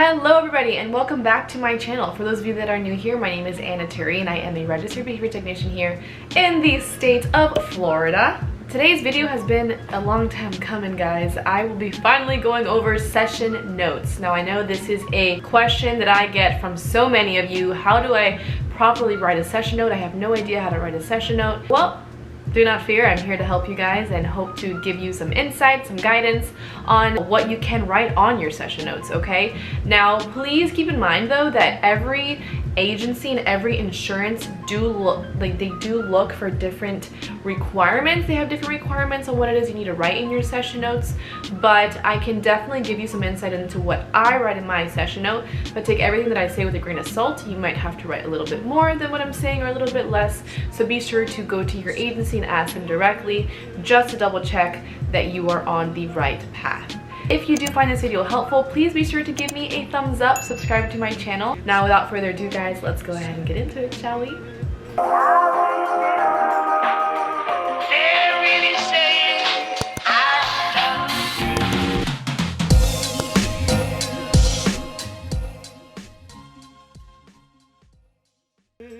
Hello everybody and welcome back to my channel. For those of you that are new here, my name is TURI and I am a registered behavior technician here in the state of Florida. Today's video has been a long time coming, guys. I will be finally going over session notes. Now I know this is a question that I get from so many of you. How do I properly write a session note? I have no idea how to write a session note. Well, do not fear, I'm here to help you guys and hope to give you some insight, some guidance on what you can write on your session notes, okay? Now, please keep in mind though that every agency and every insurance do look for different requirements. They have different requirements on what it is you need to write in your session notes, but I can definitely give you some insight into what I write in my session note. But take everything that I say with a grain of salt. You might have to write a little bit more than what I'm saying or a little bit less, so be sure to go to your agency and ask them directly just to double check that you are on the right path. If you do find this video helpful, please be sure to give me a thumbs up, subscribe to my channel. Now without further ado guys, let's go ahead and get into it, shall we?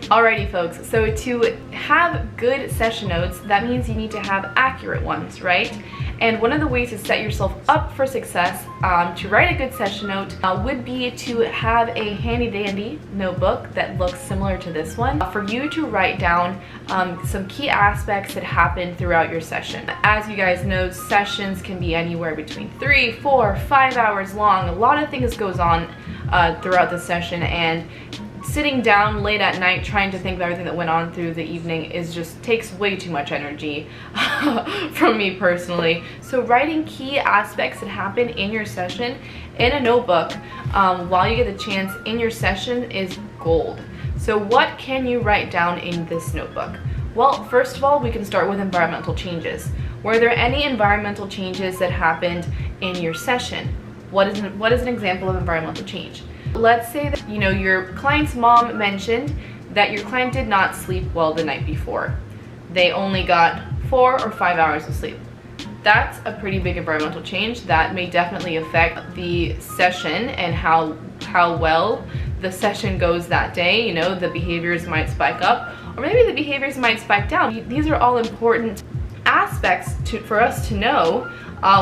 Alrighty folks, so to have good session notes, that means you need to have accurate ones, right? And one of the ways to set yourself up for success to write a good session note would be to have a handy dandy notebook that looks similar to this one for you to write down some key aspects that happen throughout your session. As you guys know, sessions can be anywhere between 3, 4, 5 hours long. A lot of things goes on throughout the session, and sitting down late at night trying to think of everything that went on through the evening takes way too much energy from me personally. So writing key aspects that happen in your session in a notebook while you get the chance in your session is gold. So what can you write down in this notebook? Well, first of all, we can start with environmental changes. Were there any environmental changes that happened in your session? What is an example of environmental change? Let's say that your client's mom mentioned that your client did not sleep well the night before. They only got 4 or 5 hours of sleep. That's a pretty big environmental change that may definitely affect the session and how well the session goes that day. The behaviors might spike up, or maybe the behaviors might spike down. These are all important aspects for us to know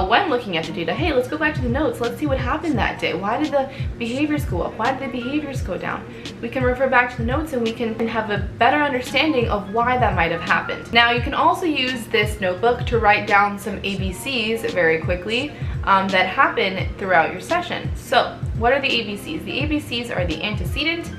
when looking at the data. Hey, let's go back to the notes. Let's see what happened that day. Why did the behaviors go up? Why did the behaviors go down? We can refer back to the notes and we can have a better understanding of why that might have happened. Now, you can also use this notebook to write down some ABCs very quickly that happen throughout your session. So, what are the ABCs? The ABCs are the antecedent,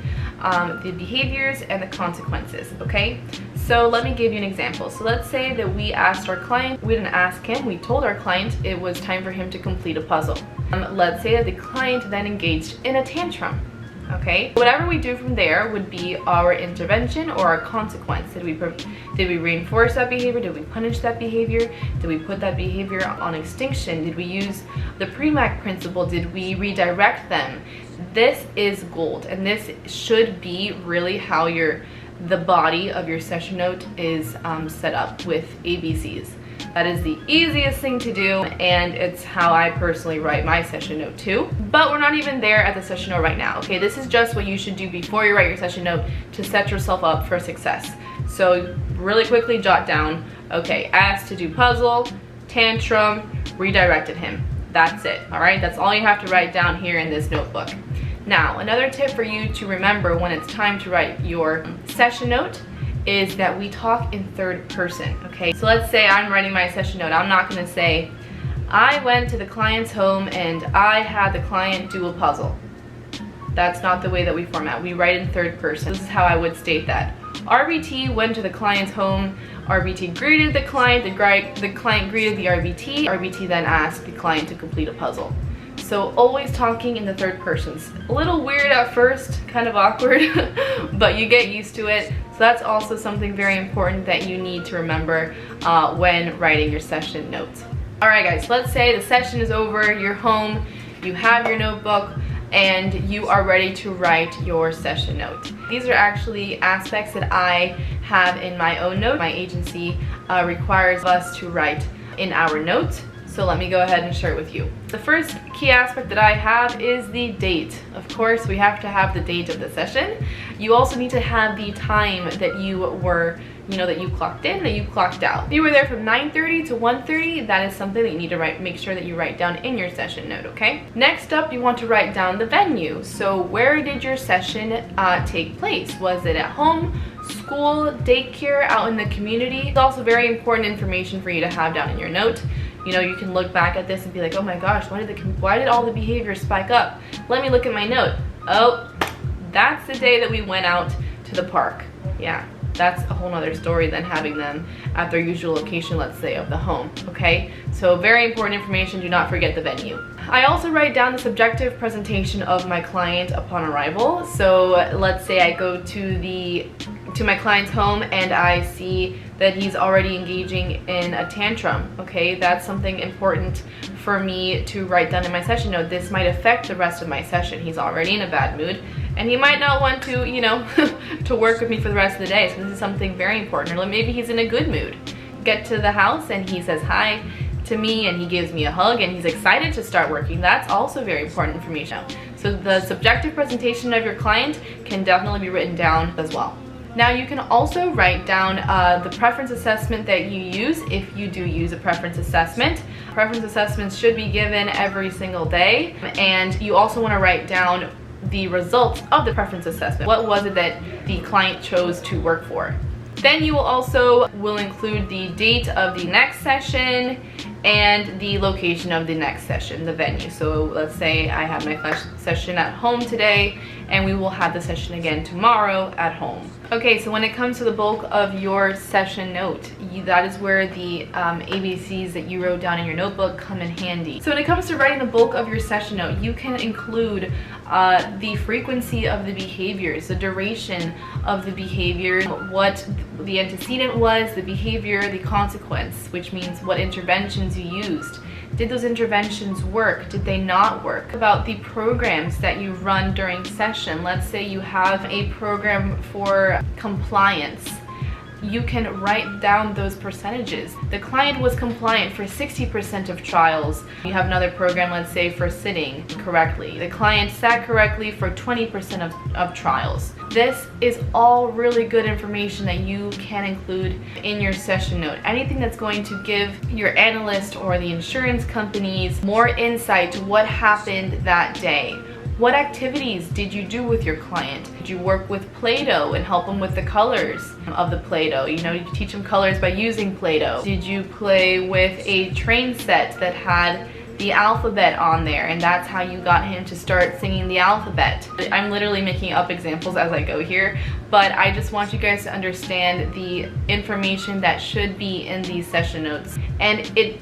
the behaviors, and the consequences, okay? So let me give you an example. So let's say that we asked our client, we didn't ask him, we told our client it was time for him to complete a puzzle. Let's say that the client then engaged in a tantrum, okay? Whatever we do from there would be our intervention or our consequence. Did we reinforce that behavior? Did we punish that behavior? Did we put that behavior on extinction? Did we use the Premack principle? Did we redirect them? This is gold, and this should be really how the body of your session note is set up with ABCs. That is the easiest thing to do, and it's how I personally write my session note too. But we're not even there at the session note right now, okay? This is just what you should do before you write your session note to set yourself up for success. So really quickly jot down, okay, asked to do puzzle, tantrum, redirected him. That's it, all right? That's all you have to write down here in this notebook. Now, another tip for you to remember when it's time to write your session note is that we talk in third person, okay? So let's say I'm writing my session note. I'm not gonna say, I went to the client's home and I had the client do a puzzle. That's not the way that we format. We write in third person. This is how I would state that. RBT went to the client's home. RBT greeted the client. The client greeted the RBT. RBT then asked the client to complete a puzzle. So always talking in the third persons. A little weird at first, kind of awkward, but you get used to it. So that's also something very important that you need to remember when writing your session notes. All right guys, let's say the session is over, you're home, you have your notebook, and you are ready to write your session note. These are actually aspects that I have in my own note. My agency requires us to write in our notes. So let me go ahead and share it with you. The first key aspect that I have is the date. Of course, we have to have the date of the session. You also need to have the time that you were, that you clocked in, that you clocked out. If you were there from 9:30 to 1:30, that is something that you need to make sure that you write down in your session note, okay? Next up, you want to write down the venue. So where did your session take place? Was it at home, school, daycare, out in the community? It's also very important information for you to have down in your note. You can look back at this and be like, oh my gosh, why did all the behaviors spike up? Let me look at my note. Oh, that's the day that we went out to the park. Yeah, that's a whole nother story than having them at their usual location, let's say, of the home, okay? So very important information, do not forget the venue. I also write down the subjective presentation of my client upon arrival. So let's say I go to my client's home and I see that he's already engaging in a tantrum, okay? That's something important for me to write down in my session note. This might affect the rest of my session. He's already in a bad mood and he might not want to, to work with me for the rest of the day. So this is something very important. Or maybe he's in a good mood. Get to the house and he says hi to me and he gives me a hug and he's excited to start working. That's also very important information. So the subjective presentation of your client can definitely be written down as well. Now you can also write down the preference assessment that you use if you do use a preference assessment. Preference assessments should be given every single day, and you also want to write down the results of the preference assessment. What was it that the client chose to work for? Then you will include the date of the next session and the location of the next session, the venue. So let's say I have my session at home today and we will have the session again tomorrow at home. Okay, so when it comes to the bulk of your session note, that is where the ABCs that you wrote down in your notebook come in handy. So when it comes to writing the bulk of your session note, you can include the frequency of the behaviors, the duration of the behavior, what the antecedent was, the behavior, the consequence, which means what interventions you used. Did those interventions work? Did they not work? About the programs that you run during session. Let's say you have a program for compliance. You can write down those percentages. The client was compliant for 60% of trials. You have another program, let's say, for sitting correctly. The client sat correctly for 20% of trials. This is all really good information that you can include in your session note. Anything that's going to give your analyst or the insurance companies more insight to what happened that day. What activities did you do with your client? Did you work with Play-Doh and help them with the colors of the Play-Doh? You teach them colors by using Play-Doh. Did you play with a train set that had the alphabet on there, and that's how you got him to start singing the alphabet? I'm literally making up examples as I go here, but I just want you guys to understand the information that should be in these session notes. And it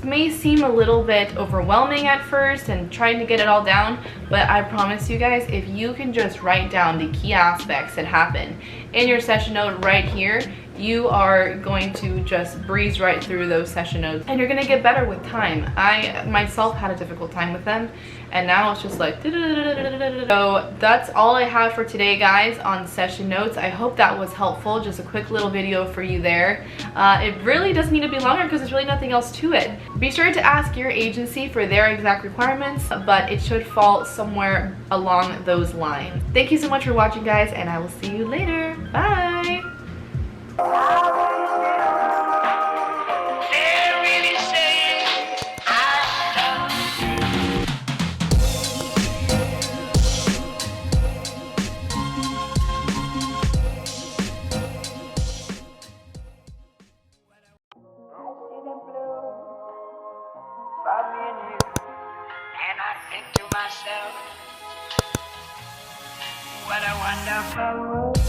may seem a little bit overwhelming at first and trying to get it all down, but I promise you guys, if you can just write down the key aspects that happen in your session note right here, you are going to just breeze right through those session notes and you're gonna get better with time. I myself had a difficult time with them, and now it's just like so that's all I have for today, guys, on session notes. I hope that was helpful. Just a quick little video for you there. It really doesn't need to be longer because there's really nothing else to it. Be sure to ask your agency for their exact requirements, but it should fall somewhere along those lines. Thank you so much for watching, guys, and I will see you later. Bye. And I think to myself, what a wonderful world.